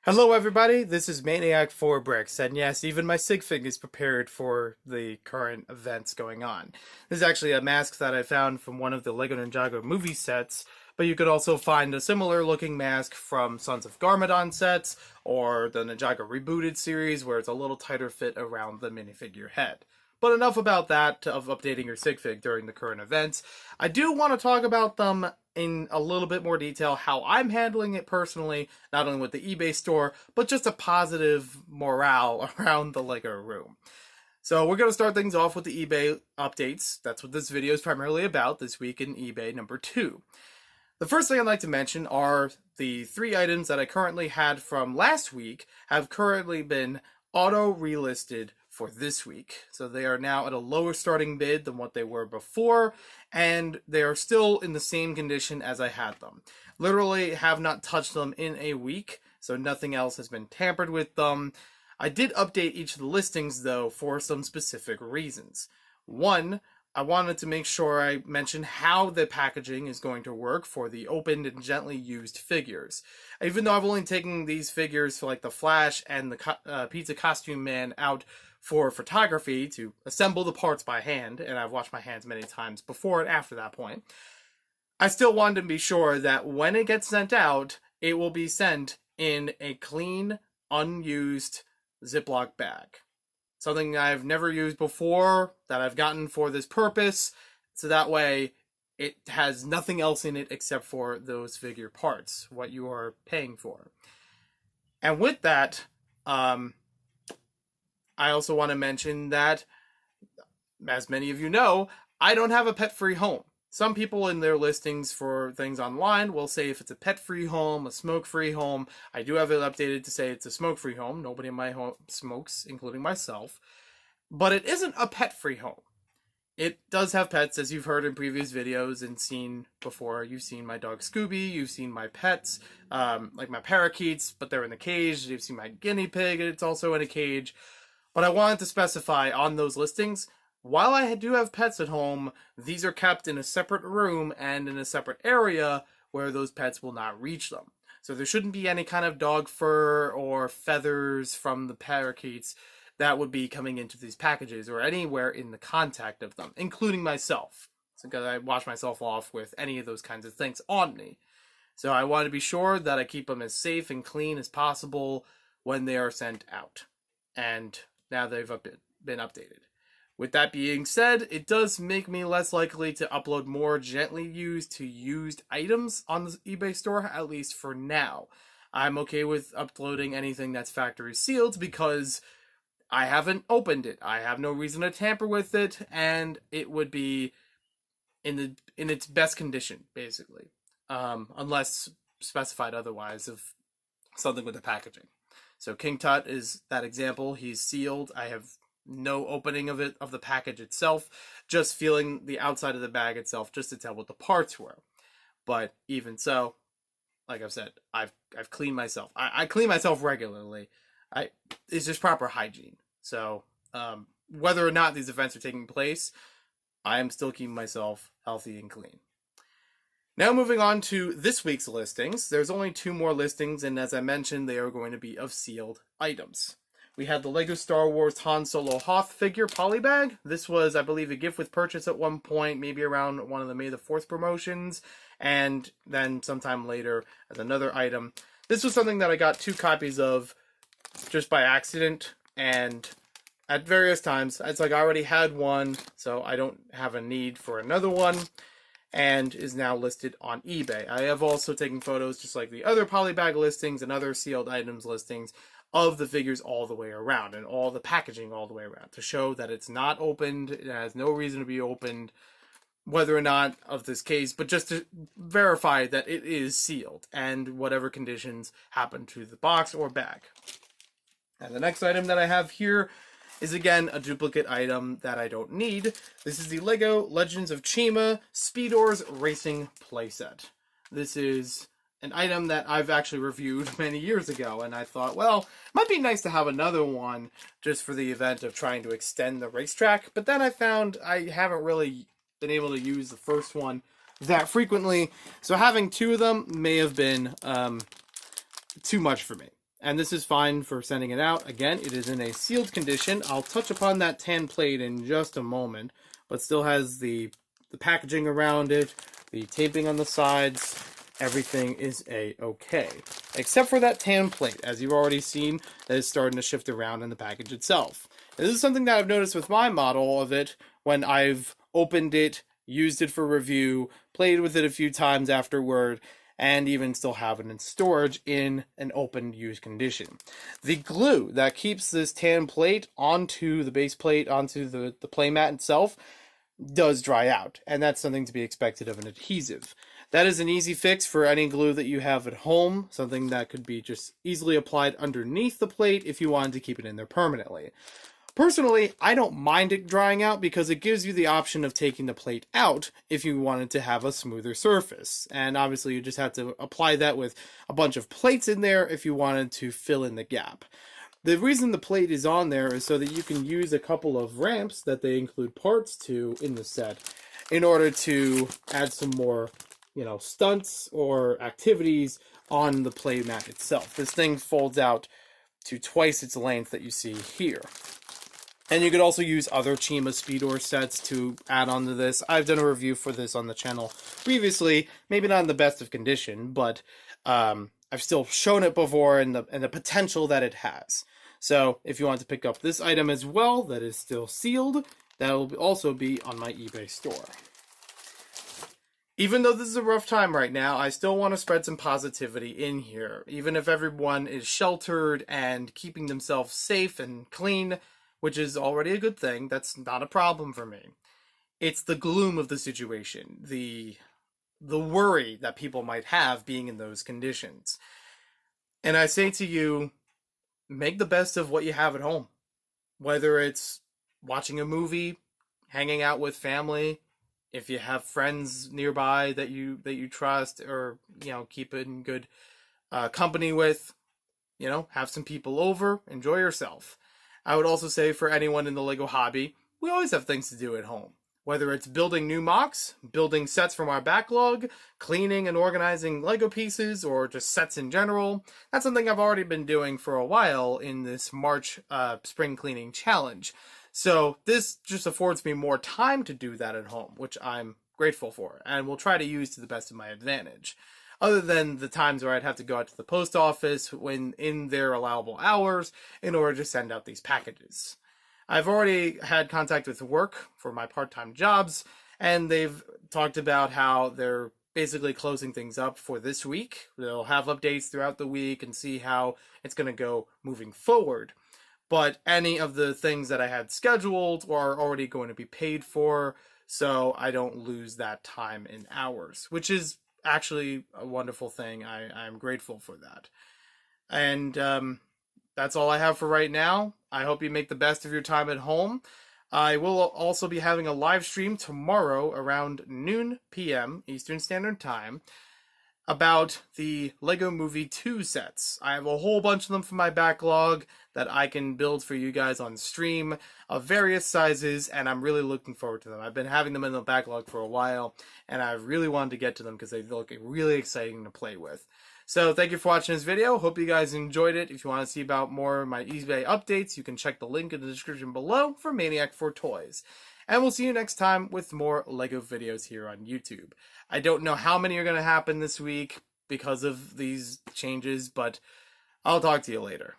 Hello everybody, this is Maniac4Bricks, and yes, even my sig fig is prepared for the current events going on. This is actually a mask that I found from one of the Lego Ninjago movie sets, but you could also find a similar looking mask from Sons of Garmadon sets, or the Ninjago Rebooted series, where it's a little tighter fit around the minifigure head. But enough about that, of updating your sig fig during the current events. I do want to talk about them in a little bit more detail, how I'm handling it personally, not only with the eBay store, but just a positive morale around the Lego room. So we're going to start things off with the eBay updates. That's what this video is primarily about, this week in eBay number 2. The first thing I'd like to mention are the 3 items that I currently had from last week have currently been auto-relisted for this week. So they are now at a lower starting bid than what they were before, and they are still in the same condition as I had them. Literally have not touched them in a week, so nothing else has been tampered with them. I did update each of the listings, though, for some specific reasons. One, I wanted to make sure I mentioned how the packaging is going to work for the opened and gently used figures. Even though I've only taken these figures for like the Flash and the Pizza Costume Man out for photography to assemble the parts by hand, and I've washed my hands many times before and after that point, I still wanted to be sure that when it gets sent out, it will be sent in a clean, unused Ziploc bag. Something I've never used before that I've gotten for this purpose, so that way it has nothing else in it except for those figure parts, what you are paying for. And with that, I also want to mention that, as many of you know, I don't have a pet-free home. Some people in their listings for things online will say if it's a pet-free home, a smoke-free home. I do have it updated to say it's a smoke-free home. Nobody in my home smokes, including myself. But it isn't a pet-free home. It does have pets, as you've heard in previous videos and seen before. You've seen my dog Scooby, you've seen my pets, like my parakeets, but they're in the cage. You've seen my guinea pig, it's also in a cage. But I wanted to specify on those listings, while I do have pets at home, these are kept in a separate room and in a separate area where those pets will not reach them. So there shouldn't be any kind of dog fur or feathers from the parakeets that would be coming into these packages or anywhere in the contact of them, including myself. Because I wash myself off with any of those kinds of things on me. So I want to be sure that I keep them as safe and clean as possible when they are sent out. And now they've been updated. With that being said, it does make me less likely to upload more gently used to used items on the eBay store, at least for now. I'm okay with uploading anything that's factory sealed because I haven't opened it. I have no reason to tamper with it, and it would be in its best condition, basically. Unless specified otherwise of something with the packaging. So King Tut is that example. He's sealed. I have no opening of the package itself, just feeling the outside of the bag itself just to tell what the parts were. But even so, like I've said, I've cleaned myself. I clean myself regularly. It's just proper hygiene. So whether or not these events are taking place, I am still keeping myself healthy and clean. Now moving on to this week's listings. There's only 2 more listings, and as I mentioned, they are going to be of sealed items. We had the Lego Star Wars Han Solo Hoth figure polybag. This was, I believe, a gift with purchase at one point, maybe around one of the May the 4th promotions, and then sometime later as another item. This was something that I got 2 copies of just by accident, and at various times. It's like I already had one, so I don't have a need for another one, and is now listed on eBay. I have also taken photos, just like the other polybag listings and other sealed items listings, of the figures all the way around, and all the packaging all the way around, to show that it's not opened, it has no reason to be opened, whether or not of this case, but just to verify that it is sealed, and whatever conditions happen to the box or bag. And the next item that I have here is again a duplicate item that I don't need. This is the Lego Legends of Chima Speedor's Racing playset. This is an item that I've actually reviewed many years ago, and I thought, well, it might be nice to have another one just for the event of trying to extend the racetrack, but then I found I haven't really been able to use the first one that frequently, so having 2 of them may have been too much for me. and this is fine for sending it out. Again, it is in a sealed condition. I'll touch upon that tan plate in just a moment, but still has the packaging around it, the taping on the sides. Everything is a-okay, except for that tan plate, as you've already seen, that is starting to shift around in the package itself. This is something that I've noticed with my model of it when I've opened it, used it for review, played with it a few times afterward, and even still have it in storage in an open used condition. The glue that keeps this tan plate onto the base plate, onto the playmat itself, does dry out, and that's something to be expected of an adhesive. That is an easy fix for any glue that you have at home, something that could be just easily applied underneath the plate if you wanted to keep it in there permanently. Personally, I don't mind it drying out because it gives you the option of taking the plate out if you wanted to have a smoother surface. And obviously you just have to apply that with a bunch of plates in there if you wanted to fill in the gap. The reason the plate is on there is so that you can use a couple of ramps that they include parts to in the set in order to add some more, stunts or activities on the playmat itself. This thing folds out to twice its length that you see here. And you could also use other Chima Speedor sets to add on to this. I've done a review for this on the channel previously, maybe not in the best of condition, but I've still shown it before and the potential that it has. So if you want to pick up this item as well, that is still sealed, that will also be on my eBay store. Even though this is a rough time right now, I still want to spread some positivity in here. Even if everyone is sheltered and keeping themselves safe and clean, which is already a good thing, that's not a problem for me. It's the gloom of the situation, the worry that people might have being in those conditions. And I say to you, make the best of what you have at home. Whether it's watching a movie, hanging out with family, if you have friends nearby that you trust or keep in good company with, have some people over, enjoy yourself. I would also say for anyone in the Lego hobby, we always have things to do at home. Whether it's building new MOCs, building sets from our backlog, cleaning and organizing Lego pieces, or just sets in general, that's something I've already been doing for a while in this March spring cleaning challenge. So this just affords me more time to do that at home, which I'm grateful for, and will try to use to the best of my advantage. Other than the times where I'd have to go out to the post office when in their allowable hours in order to send out these packages. I've already had contact with work for my part-time jobs, and they've talked about how they're basically closing things up for this week. They'll have updates throughout the week and see how it's going to go moving forward. But any of the things that I had scheduled are already going to be paid for, so I don't lose that time in hours, which is actually a wonderful thing. I'm grateful for that. And that's all I have for right now. I hope you make the best of your time at home. I will also be having a live stream tomorrow around noon p.m. Eastern Standard Time about the Lego Movie 2 sets. I have a whole bunch of them from my backlog that I can build for you guys on stream of various sizes, and I'm really looking forward to them. I've been having them in the backlog for a while, and I really wanted to get to them because they look really exciting to play with. So thank you for watching this video. Hope you guys enjoyed it. If you want to see about more of my eBay updates, you can check the link in the description below for Maniac4Toys. And we'll see you next time with more Lego videos here on YouTube. I don't know how many are going to happen this week because of these changes, but I'll talk to you later.